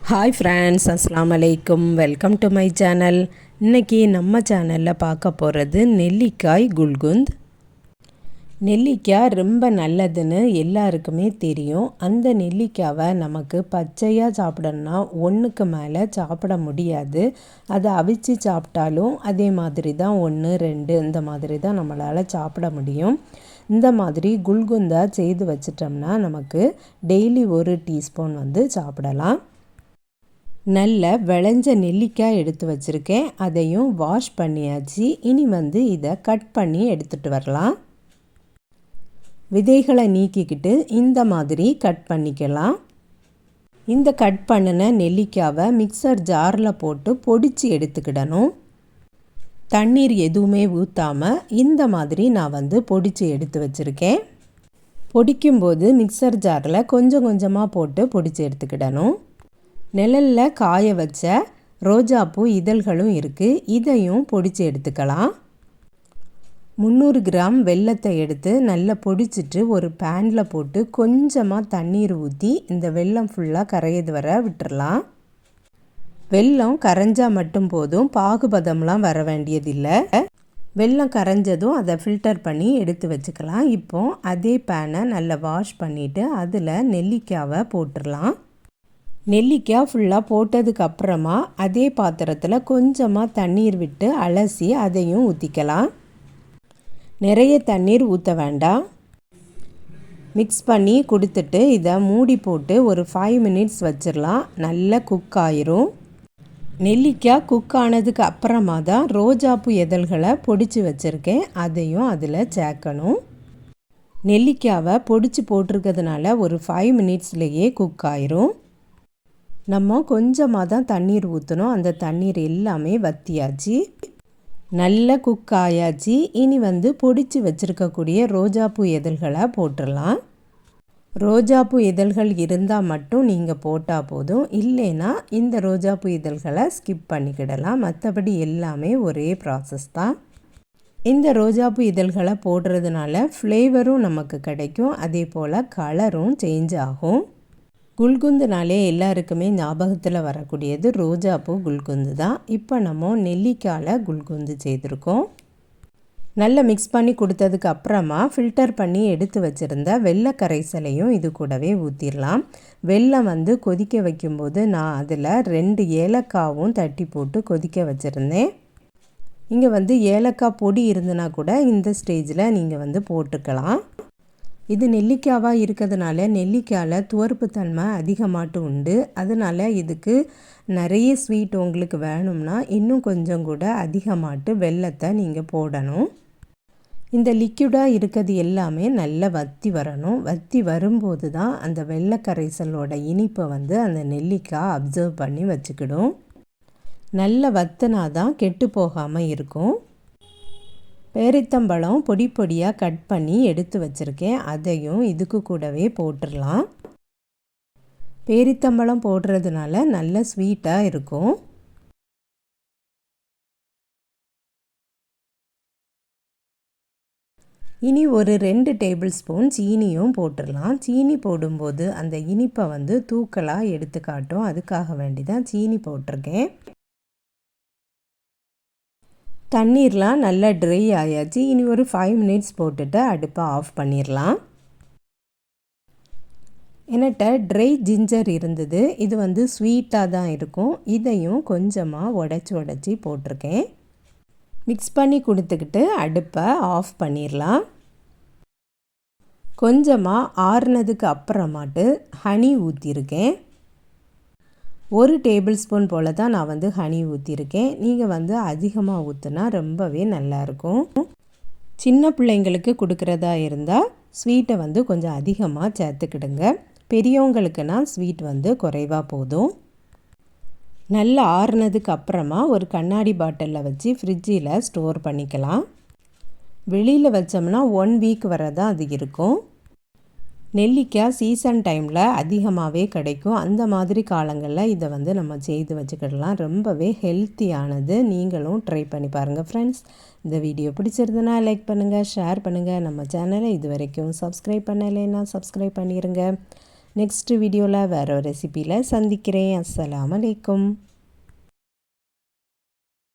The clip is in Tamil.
ஹாய் ஃப்ரெண்ட்ஸ், அஸ்ஸலாமு அலைக்கும். Welcome to my channel. இன்றைக்கி நம்ம சேனலில் பார்க்க போகிறது நெல்லிக்காய் குல்குந்த். நெல்லிக்காய் ரொம்ப நல்லதுன்னு எல்லாருக்குமே தெரியும். அந்த நெல்லிக்காவை நமக்கு பச்சையாக சாப்பிடணுன்னா ஒன்றுக்கு மேலே சாப்பிட முடியாது. அதை அவிச்சு சாப்பிட்டாலும் அதே மாதிரி தான் 1, 2 இந்த மாதிரி தான் நம்மளால் சாப்பிட முடியும். இந்த மாதிரி குல்குந்தாக செய்து வச்சிட்டோம்னா நமக்கு டெய்லி 1 டீஸ்பூன் சாப்பிடலாம். நல்ல விளைஞ்ச நெல்லிக்காய் எடுத்து வச்சுருக்கேன். அதையும் வாஷ் பண்ணியாச்சு. இனி இதை கட் பண்ணி எடுத்துகிட்டு வரலாம். விதைகளை நீக்கிக்கிட்டு இந்த மாதிரி கட் பண்ணிக்கலாம். இந்த கட் பண்ணின நெல்லிக்காவை மிக்சர் ஜாரில் போட்டு பொடிச்சு எடுத்துக்கிடணும். தண்ணீர் எதுவுமே ஊற்றாமல் இந்த மாதிரி நான் பொடிச்சு எடுத்து வச்சுருக்கேன். பொடிக்கும்போது மிக்சர் ஜாரில் கொஞ்சம் கொஞ்சமாக போட்டு பொடிச்சு எடுத்துக்கிடணும். நிழலில் காய வச்ச ரோஜாப்பூ இதழ்களும் இருக்குது. இதையும் பொடிச்சு எடுத்துக்கலாம். 300 கிராம் வெல்லத்தை எடுத்து நல்லா பொடிச்சிட்டு ஒரு பேனில் போட்டு கொஞ்சமாக தண்ணீர் ஊற்றி இந்த வெல்லம் ஃபுல்லாக கரையது வர விட்டுறலாம். வெல்லம் கரைஞ்சால் மட்டும் போதும், பாகுபதம்லாம் வர வேண்டியதில்லை. வெல்லம் கரைஞ்சதும் அதை ஃபில்டர் பண்ணி எடுத்து வச்சுக்கலாம். இப்போ அதே பேனை நல்லா வாஷ் பண்ணிவிட்டு அதில் நெல்லிக்காவை போட்டுடலாம். நெல்லிக்காய் ஃபுல்லாக போட்டதுக்கு அப்புறமா அதே பாத்திரத்தில் கொஞ்சமாக தண்ணீர் விட்டு அலசி அதையும் ஊற்றிக்கலாம். நிறைய தண்ணீர் ஊற்ற வேண்டாம். மிக்ஸ் பண்ணி கொடுத்துட்டு இதை மூடி போட்டு ஒரு 5 மினிட்ஸ் வச்சிடலாம். நல்லா குக் ஆயிரும். நெல்லிக்காய் குக் ஆனதுக்கு அப்புறமா தான் ரோஜாப்பூ இதழ்களை பொடிச்சு வச்சுருக்கேன். அதையும் அதில் சேர்க்கணும். நெல்லிக்காவை பொடிச்சு போட்டிருக்கிறதுனால ஒரு 5 மினிட்ஸ்லேயே குக் ஆயிரும். நம்ம கொஞ்சமாக தான் தண்ணீர் ஊற்றணும். அந்த தண்ணீர் எல்லாமே வற்றியாச்சு. நல்ல குக் ஆயாச்சு. இனி பொடிச்சு வச்சுருக்கக்கூடிய ரோஜாப்பூ இதழ்களை போட்டுடலாம். ரோஜாப்பூ இதழ்கள் இருந்தால் மட்டும் நீங்கள் போட்டால் போதும். இல்லைன்னா இந்த ரோஜாப்பூ இதழ்களை ஸ்கிப் பண்ணிக்கிடலாம். மற்றபடி எல்லாமே ஒரே ப்ராசஸ் தான். இந்த ரோஜாப்பூ இதழ்களை போடுறதுனால ஃப்ளேவரும் நமக்கு கிடைக்கும். அதே போல் கலரும் சேஞ்ச் ஆகும். குல்குந்துனாலே எல்லாருக்குமே ஞாபகத்தில் வரக்கூடியது ரோஜாப்பூ குல்குந்து தான். இப்போ நம்ம நெல்லிக்காயில் குல்குந்து செய்திருக்கோம். நல்லா மிக்ஸ் பண்ணி கொடுத்ததுக்கு அப்புறமா ஃபில்டர் பண்ணி எடுத்து வச்சுருந்த வெள்ளை கரைசலையும் இது கூடவே ஊற்றிடலாம். வெல்லம் கொதிக்க வைக்கும்போது நான் அதில் 2 ஏலக்காவும் தட்டி போட்டு கொதிக்க வச்சுருந்தேன். இங்கே ஏலக்காய் பொடி இருந்தனா கூட இந்த ஸ்டேஜில் நீங்கள் போட்டுக்கலாம். இது நெல்லிக்காவாக இருக்கிறதுனால நெல்லிக்காயில் துவர்ப்பு தன்மை அதிகமாட்டு உண்டு. அதனால் இதுக்கு நிறைய ஸ்வீட் உங்களுக்கு வேணும்னா இன்னும் கொஞ்சம் கூட அதிகமாட்டு வெல்லத்தை நீங்கள் போடணும். இந்த லிக்விடாக இருக்கிறது எல்லாமே நல்லா வற்றி வரணும். வற்றி வரும்போது தான் அந்த வெள்ளை கரைசலோட இனிப்பை அந்த நெல்லிக்காய் அப்சர்வ் பண்ணி வச்சுக்கிடும். நல்லா வற்றினா தான் கெட்டு போகாமல் இருக்கும். பேரித்தம்பழம் பொடி பொடியாக கட் பண்ணி எடுத்து வச்சுருக்கேன். அதையும் இதுக்கு கூடவே போட்டுடலாம். பேரித்தம்பழம் போடுறதுனால நல்ல ஸ்வீட்டாக இருக்கும். இனி ஒரு 2 டேபிள் ஸ்பூன் சீனியும் போட்டுடலாம். சீனி போடும்போது அந்த இனிப்பை தூக்கலாக எடுத்து காட்டும். அதுக்காக வேண்டி தான் சீனி போட்டிருக்கேன். தண்ணீர்லாம் நல்லா ட்ரை ஆயாச்சு. இனி ஒரு 5 மினிட்ஸ் போட்டுட்டு அடுப்பை ஆஃப் பண்ணிடலாம். என்கிட்ட ட்ரை ஜிஞ்சர் இருந்தது. இது ஸ்வீட்டாக தான் இருக்கும். இதையும் கொஞ்சமாக உடச்சி போட்டிருக்கேன். மிக்ஸ் பண்ணி கொடுத்துக்கிட்டு அடுப்பை ஆஃப் பண்ணிடலாம். கொஞ்சமாக ஆறுனதுக்கு அப்புறமாட்டு ஹனி ஊற்றிருக்கேன். 1 டேபிள் ஸ்பூன் போல் தான் நான் ஹனி ஊற்றிருக்கேன். நீங்கள் அதிகமாக ஊற்றினா ரொம்பவே நல்லாயிருக்கும். சின்ன பிள்ளைங்களுக்கு கொடுக்குறதா இருந்தால் ஸ்வீட்டை கொஞ்சம் அதிகமாக சேர்த்துக்கிடுங்க. பெரியவங்களுக்குன்னா ஸ்வீட் குறைவாக போதும். நல்லா ஆறுனதுக்கு அப்புறமா ஒரு கண்ணாடி பாட்டிலில் வச்சு ஃப்ரிட்ஜில் ஸ்டோர் பண்ணிக்கலாம். வெளியில் வச்சோம்னா 1 வீக் வரை தான் அது இருக்கும். நெல்லிக்காய் சீசன் டைமில் அதிகமாகவே கிடைக்கும். அந்த மாதிரி காலங்களில் இதை நம்ம செய்து வச்சுக்கிடலாம். ரொம்பவே ஹெல்த்தியானது. நீங்களும் ட்ரை பண்ணி பாருங்கள் ஃப்ரெண்ட்ஸ். இந்த வீடியோ பிடிச்சிருந்தனா லைக் பண்ணுங்கள், ஷேர் பண்ணுங்கள். நம்ம சேனலை இது வரைக்கும் சப்ஸ்கிரைப் பண்ணலைன்னா சப்ஸ்கிரைப் பண்ணிடுங்க. நெக்ஸ்ட் வீடியோவில் வேறு ஒரு ரெசிபியில் சந்திக்கிறேன். அஸ்ஸலாமு அலைக்கும்.